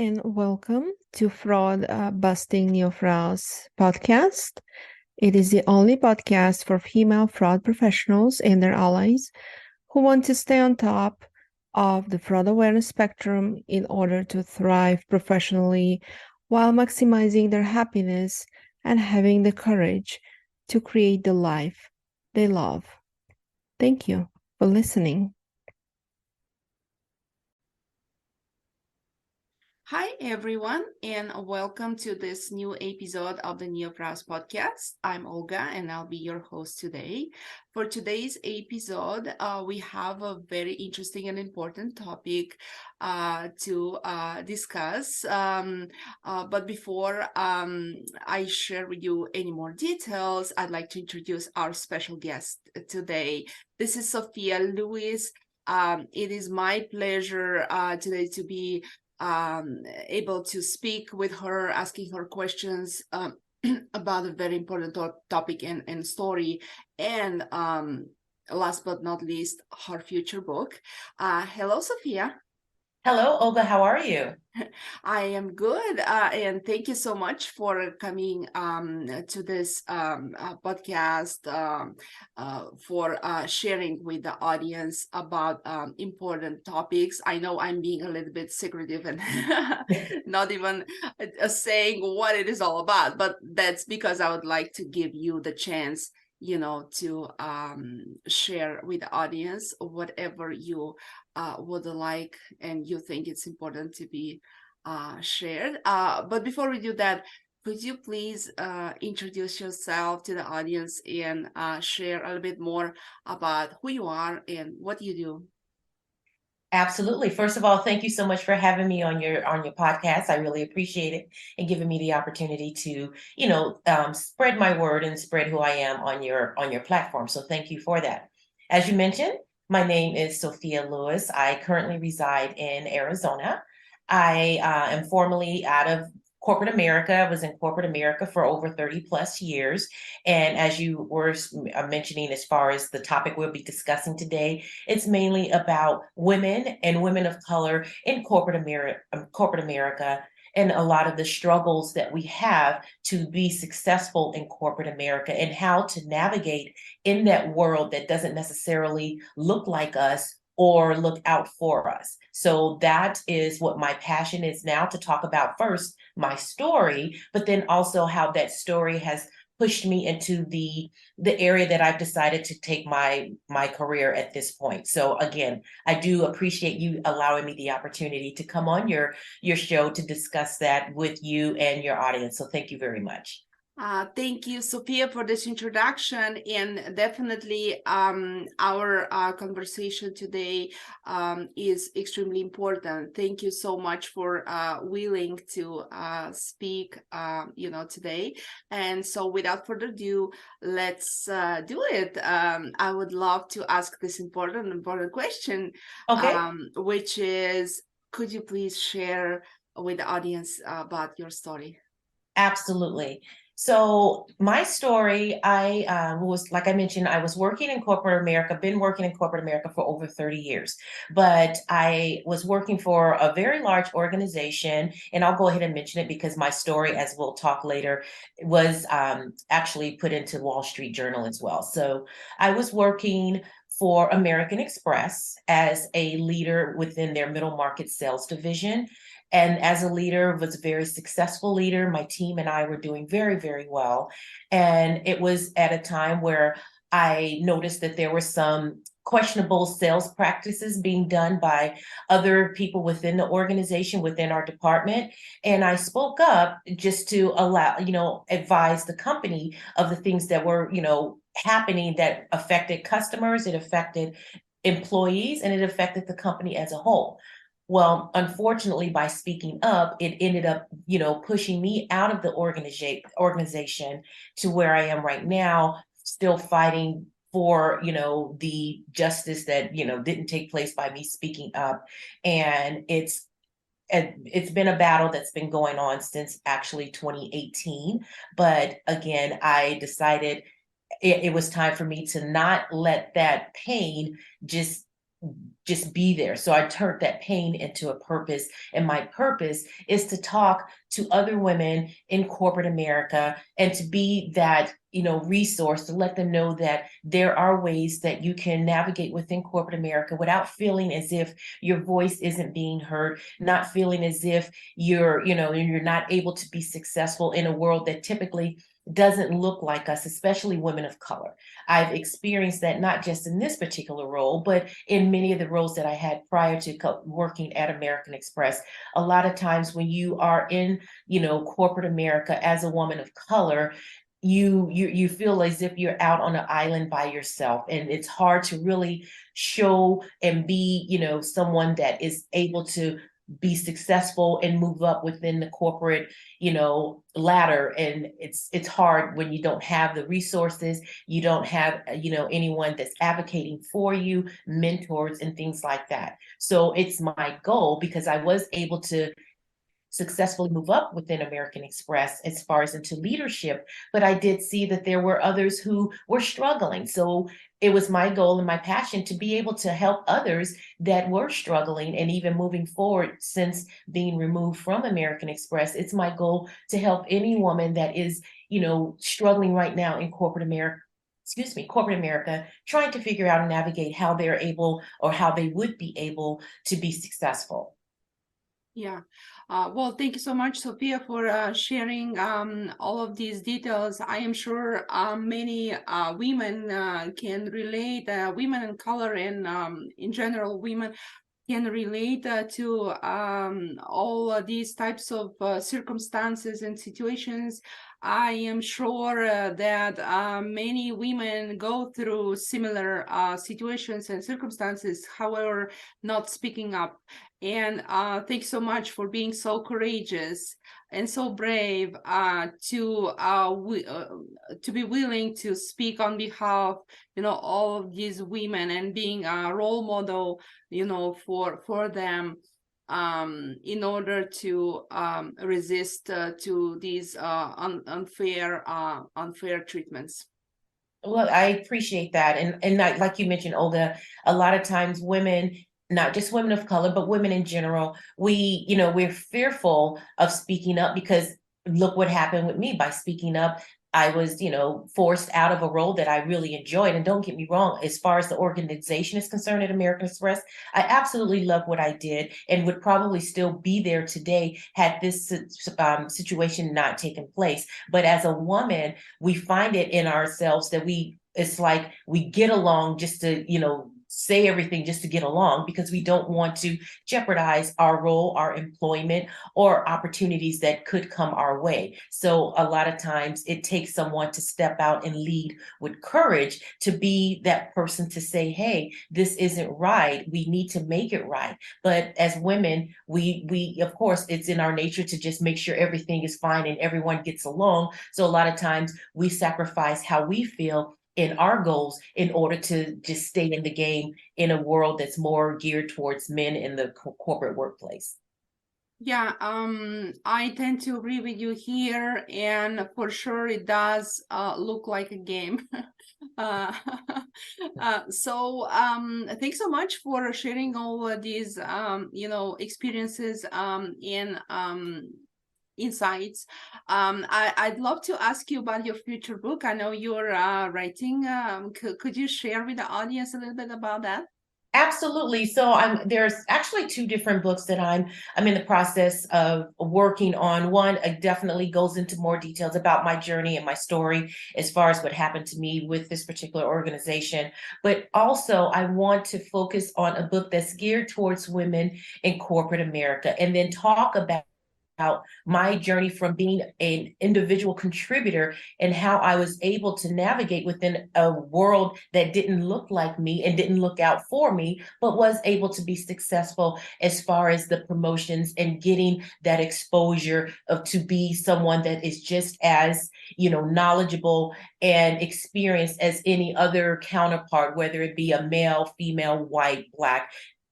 and welcome to Fraud Busting Neofraus podcast. It is the only podcast for female fraud professionals and their allies who want to stay on top of the fraud awareness spectrum in order to thrive professionally while maximizing their happiness and having the courage to create the life they love. Thank you for listening. Hi, everyone, and welcome to this new episode of the Neofraus podcast. I'm Olga, and I'll be your host today. For today's episode, we have a very interesting and important topic to discuss. But before I share with you any more details, I'd like to introduce our special guest today. This is Sophia Lewis. It is my pleasure today to be able to speak with her, asking her questions about a very important topic and story, and last but not least, her future book. Hello, Sophia. Hello, Olga. How are you? I am good, and thank you so much for coming to this podcast, for sharing with the audience about important topics. I know I'm being a little bit secretive and not even saying what it is all about, but that's because I would like to give you the chance to share with the audience whatever you would like and you think it's important to be shared. But before we do that, could you please introduce yourself to the audience and share a little bit more about who you are and what you do? Absolutely. First of all, thank you so much for having me on your podcast. I really appreciate it and giving me the opportunity to, spread my word and spread who I am on your platform. So thank you for that. As you mentioned, my name is Sophia Lewis. I currently reside in Arizona. I am formerly out of corporate America. I was in corporate America for over 30 plus years. And as you were mentioning, as far as the topic we'll be discussing today, it's mainly about women and women of color in corporate America, and a lot of the struggles that we have to be successful in corporate America and how to navigate in that world that doesn't necessarily look like us or look out for us. So that is what my passion is now, to talk about first my story, but then also how that story has pushed me into the area that I've decided to take my career at this point. So again, I do appreciate you allowing me the opportunity to come on your show to discuss that with you and your audience. So thank you very much. Thank you, Sophia, for this introduction, and definitely our conversation today is extremely important. Thank you so much for willing to speak, today. And so, without further ado, let's do it. I would love to ask this important question, Okay. which is, could you please share with the audience about your story? Absolutely. So my story, I was, like I mentioned, I was working in corporate America, been working in corporate America for over 30 years, but I was working for a very large organization, and I'll go ahead and mention it because my story, as we'll talk later, was actually put into Wall Street Journal as well. So I was working for American Express as a leader within their middle market sales division. And as a leader, was a very successful leader. My team and I were doing very, very well. And it was at a time where I noticed that there were some questionable sales practices being done by other people within the organization, within our department. And I spoke up just to advise the company of the things that were, happening that affected customers, it affected employees, and it affected the company as a whole. Well, unfortunately, by speaking up, it ended up, pushing me out of the organization to where I am right now, still fighting for, the justice that, didn't take place by me speaking up. And it's been a battle that's been going on since actually 2018. But again, I decided it was time for me to not let that pain just just be there. So I turned that pain into a purpose. And my purpose is to talk to other women in corporate America and to be that, resource, to let them know that there are ways that you can navigate within corporate America without feeling as if your voice isn't being heard, not feeling as if you're not able to be successful in a world that typically doesn't look like us, especially women of color. I've experienced that not just in this particular role, but in many of the roles that I had prior to working at American Express. A lot of times when you are in, corporate America as a woman of color, you feel as if you're out on an island by yourself, and it's hard to really show and be, someone that is able to be successful and move up within the corporate, ladder. And it's hard when you don't have the resources, you don't have, anyone that's advocating for you, mentors and things like that. So it's my goal, because I was able to successfully move up within American Express as far as into leadership, but I did see that there were others who were struggling. So it was my goal and my passion to be able to help others that were struggling. And even moving forward, since being removed from American Express, it's my goal to help any woman that is, struggling right now in corporate America, trying to figure out and navigate how they're able, or how they would be able to be successful. Yeah. Well, thank you so much, Sophia, for sharing all of these details. I am sure many women can relate, women in color and in general, women can relate to all these types of circumstances and situations. I am sure that many women go through similar situations and circumstances, however, not speaking up. And thanks so much for being so courageous and so brave to be willing to speak on behalf, all of these women, and being a role model, for them, in order to resist to these unfair treatments. Well, I appreciate that. And like you mentioned, Olga, a lot of times women, not just women of color, but women in general, we're fearful of speaking up, because look what happened with me. By speaking up, I was, forced out of a role that I really enjoyed. And don't get me wrong, as far as the organization is concerned at American Express, I absolutely love what I did and would probably still be there today had this situation not taken place. But as a woman, we find it in ourselves that it's like we get along just to, say everything just to get along, because we don't want to jeopardize our role, our employment, or opportunities that could come our way. So a lot of times it takes someone to step out and lead with courage, to be that person to say, hey, this isn't right. We need to make it right. But as women, we of course, it's in our nature to just make sure everything is fine and everyone gets along. So a lot of times we sacrifice how we feel in our goals in order to just stay in the game in a world that's more geared towards men in the corporate workplace. Yeah, I tend to agree with you here, and for sure it does look like a game. uh, so thanks so much for sharing all of these experiences and insights. I'd love to ask you about your future book. I know you're writing. Could you share with the audience a little bit about that? Absolutely. So there's actually two different books that I'm in the process of working on. One definitely goes into more details about my journey and my story as far as what happened to me with this particular organization. But also I want to focus on a book that's geared towards women in corporate America, and then talk about my journey from being an individual contributor and how I was able to navigate within a world that didn't look like me and didn't look out for me, but was able to be successful as far as the promotions and getting that exposure to be someone that is just as, knowledgeable and experienced as any other counterpart, whether it be a male, female, white, Black.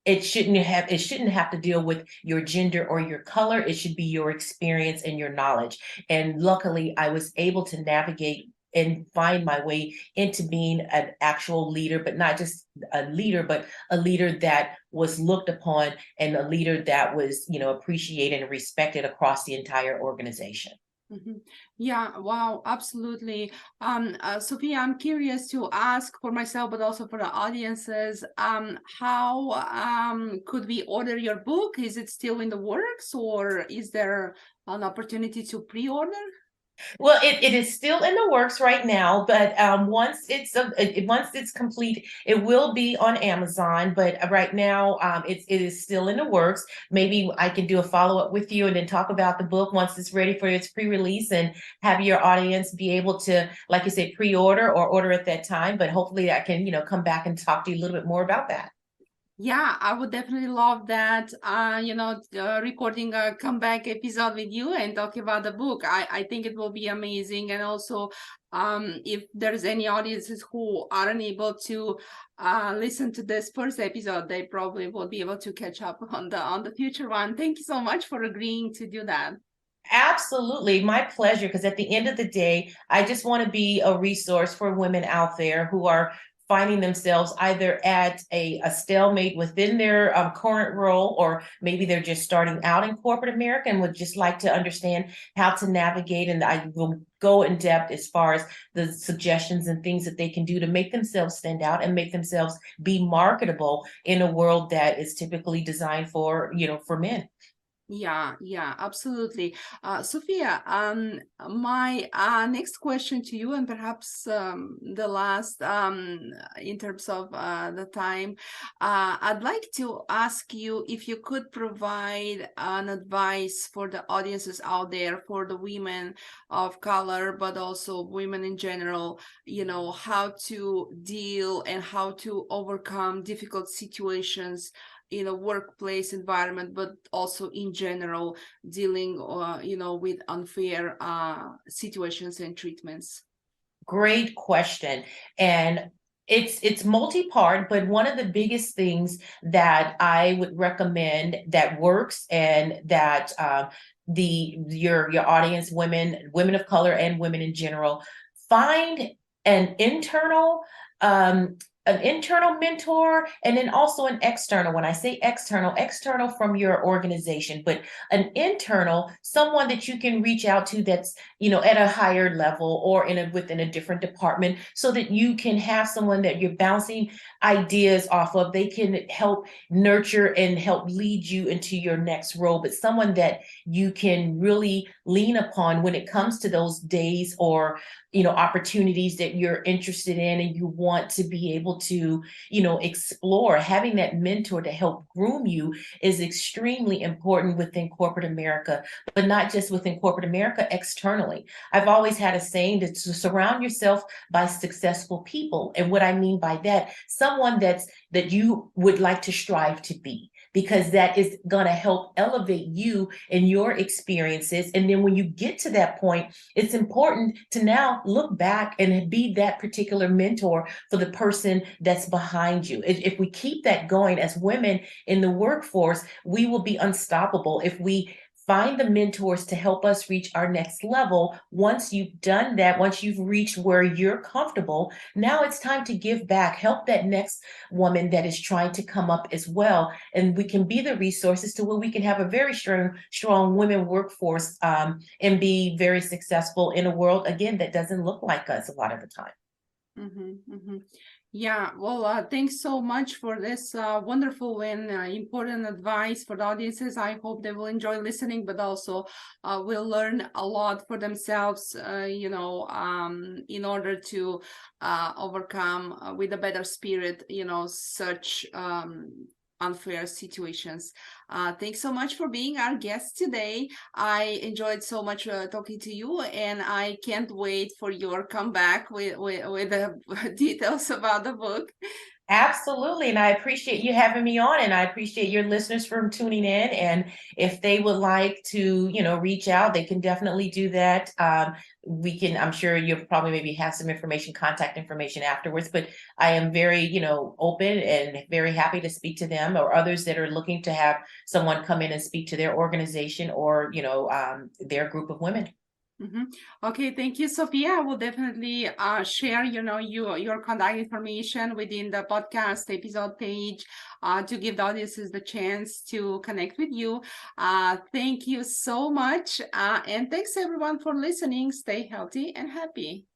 It shouldn't have to deal with your gender or your color. It should be your experience and your knowledge. And luckily I was able to navigate and find my way into being an actual leader, but not just a leader, but a leader that was looked upon and a leader that was, appreciated and respected across the entire organization. Yeah, wow, absolutely. Sophia, I'm curious to ask for myself, but also for the audiences, how could we order your book? Is it still in the works, or is there an opportunity to pre-order? Well, it is still in the works right now, but once it's complete, it will be on Amazon. But right now, it is still in the works. Maybe I can do a follow up with you and then talk about the book once it's ready for its pre release, and have your audience be able to, like you say, pre order or order at that time. But hopefully, I can come back and talk to you a little bit more about that. Yeah, I would definitely love that, recording a comeback episode with you and talking about the book. I think it will be amazing. And also, if there's any audiences who aren't able to listen to this first episode, they probably will be able to catch up on the future one. Thank you so much for agreeing to do that. Absolutely. My pleasure. Because at the end of the day, I just want to be a resource for women out there who are finding themselves either at a stalemate within their current role, or maybe they're just starting out in corporate America and would just like to understand how to navigate. And I will go in depth as far as the suggestions and things that they can do to make themselves stand out and make themselves be marketable in a world that is typically designed for, for men. Yeah, absolutely. Sophia, my next question to you, and perhaps the last in terms of the time, I'd like to ask you if you could provide an advice for the audiences out there, for the women of color, but also women in general, how to deal and how to overcome difficult situations in a workplace environment, but also in general dealing with unfair situations and treatments. Great question. And it's multi-part, but one of the biggest things that I would recommend that works, and that your audience, women of color and women in general, find an internal um an internal mentor, and then also an external. When I say external from your organization, but an internal, someone that you can reach out to that's at a higher level, or within a different department, so that you can have someone that you're bouncing ideas off of. They can help nurture and help lead you into your next role, but someone that you can really lean upon when it comes to those days or opportunities that you're interested in and you want to be able to explore. Having that mentor to help groom you is extremely important within corporate America, but not just within corporate America, externally. I've always had a saying to surround yourself by successful people. And what I mean by that, someone that you would like to strive to be, because that is going to help elevate you and your experiences. And then when you get to that point, it's important to now look back and be that particular mentor for the person that's behind you. If we keep that going as women in the workforce, we will be unstoppable. If we find the mentors to help us reach our next level, once you've done that, once you've reached where you're comfortable, now it's time to give back, help that next woman that is trying to come up as well. And we can be the resources to where we can have a very strong women workforce, and be very successful in a world, again, that doesn't look like us a lot of the time. Yeah, well, thanks so much for this wonderful and important advice for the audiences. I hope they will enjoy listening, but also will learn a lot for themselves, in order to overcome with a better spirit, such unfair situations. Thanks so much for being our guest today. I enjoyed so much talking to you, and I can't wait for your comeback with the details about the book. Absolutely. And I appreciate you having me on, and I appreciate your listeners for tuning in. And if they would like to, reach out, they can definitely do that. I'm sure you'll probably maybe have some contact information afterwards, but I am very, open and very happy to speak to them, or others that are looking to have someone come in and speak to their organization or, their group of women. Okay, thank you, Sophia. I will definitely share, your contact information within the podcast episode page to give the audiences the chance to connect with you. Thank you so much. And thanks everyone for listening. Stay healthy and happy.